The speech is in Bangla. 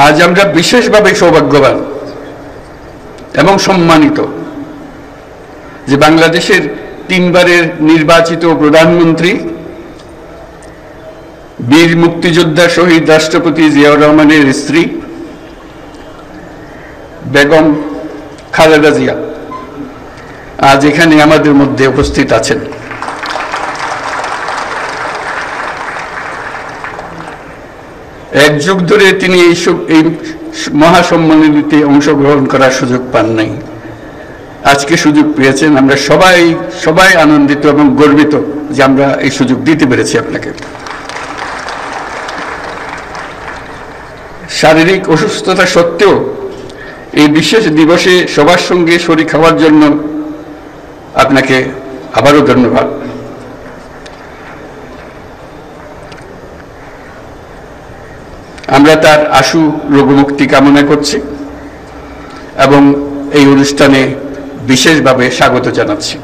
আজ আমরা বিশেষভাবে সৌভাগ্যবান এবং সম্মানিত যে বাংলাদেশের 3 বারের নির্বাচিত প্রধানমন্ত্রী বীর মুক্তিযোদ্ধা শহীদ রাষ্ট্রপতি জিয়াউর রহমানের স্ত্রী বেগম খালেদা জিয়া আজ এখানে আমাদের মধ্যে উপস্থিত আছেন। এক যুগ ধরে তিনি এই মহাসম্মেলনীতে অংশগ্রহণ করার সুযোগ পান নাই, আজকে সুযোগ পেয়েছেন। আমরা সবাই আনন্দিত এবং গর্বিত যে আমরা এই সুযোগ দিতে পেরেছি আপনাকে। শারীরিক অসুস্থতা সত্ত্বেও এই বিশেষ দিবসে সবার সঙ্গে শরীক হওয়ার জন্য আপনাকে আবারও ধন্যবাদ। আমরা তার আশু রোগমুক্তি কামনা করছি এবং এই অনুষ্ঠানে বিশেষভাবে স্বাগত জানাচ্ছি।